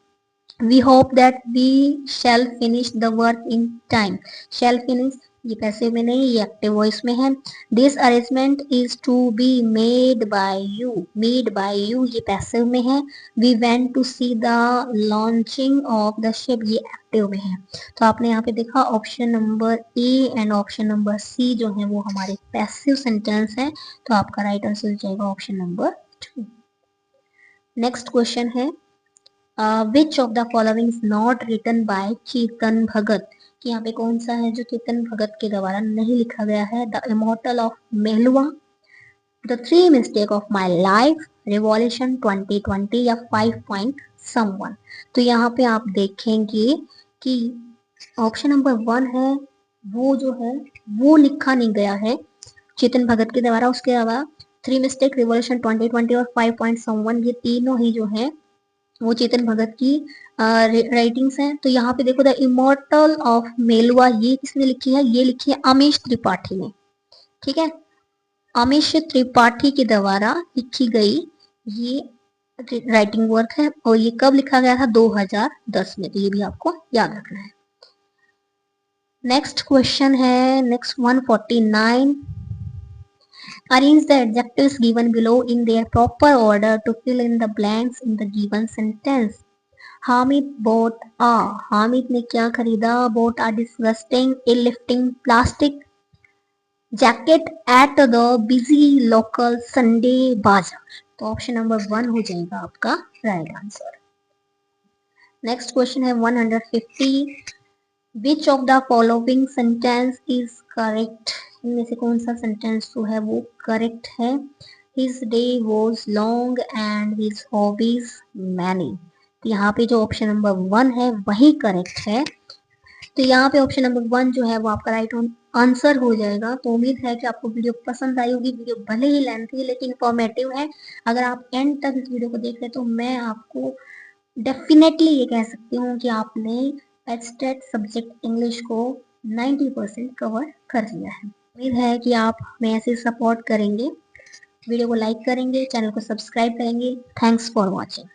We hope that we shall finish the work in time। shall finish ये पैसिव में नहीं, ये एक्टिव वॉइस में है। This arrangement is to be made by you, made by you ये पैसिव में है। We went to see the launching of the ship ये एक्टिव में है। तो आपने यहाँ पे देखा option number A and option number C जो है वो हमारे पैसिव सेंटेंस है, तो आपका राइट आंसर हो जाएगा ऑप्शन नंबर 2। नेक्स्ट क्वेश्चन है, which of the following is not written by Chetan Bhagat. कि यहाँ पे कौन सा है जो चेतन भगत के द्वारा नहीं लिखा गया है? The immortal of Meluha, the 3 mistake of my life, revolution 2020 या 5 पॉइंट समवन। तो यहाँ पे आप देखेंगे कि ऑप्शन नंबर 1 है वो जो है वो लिखा नहीं गया है चेतन भगत के द्वारा। उसके अलावा 3 मिस्टेक, रिवॉल्यूशन 2020 और 5.1 ये तीनों ही जो है वो चेतन भगत की राइटिंग्स हैं। तो यहाँ पे देखो द इमोर्टल ऑफ मेलुआ ये किसने लिखी है, ये लिखी है अमीश त्रिपाठी ने। ठीक है, अमीश त्रिपाठी के द्वारा लिखी गई ये राइटिंग वर्क है और ये कब लिखा गया था, 2010 में। तो ये भी आपको याद रखना है। नेक्स्ट क्वेश्चन है next 149। Arrange the adjectives given below in their proper order to fill in the blanks in the given sentence. Hamid bought a, Hamid ने क्या खरीदा, bought a disgusting ill-fitting plastic jacket at the busy local Sunday bazaar. तो option number 1 हो जाएगा आपका right answer. Next question है 150। विच of the following sentence is correct, इनमें से कौन सा सेंटेंस जो है वो करेक्ट है। His day was long and his hobbies many. तो यहाँ पे जो ऑप्शन नंबर 1 है वही करेक्ट है। तो यहाँ पे ऑप्शन नंबर 1 जो है वो आपका राइट आंसर हो जाएगा। तो उम्मीद है कि आपको वीडियो पसंद आई होगी। वीडियो भले ही लेंथी है लेकिन इंफॉर्मेटिव है। अगर आप एंड तक इस वीडियो को देख रहे तो मैं आपको डेफिनेटली ये कह सकती हूँ कि आपने एचटेट सब्जेक्ट इंग्लिश को 90% कवर कर लिया है। उम्मीद है कि आप हमें ऐसे सपोर्ट करेंगे, वीडियो को लाइक करेंगे, चैनल को सब्सक्राइब करेंगे। Thanks for watching.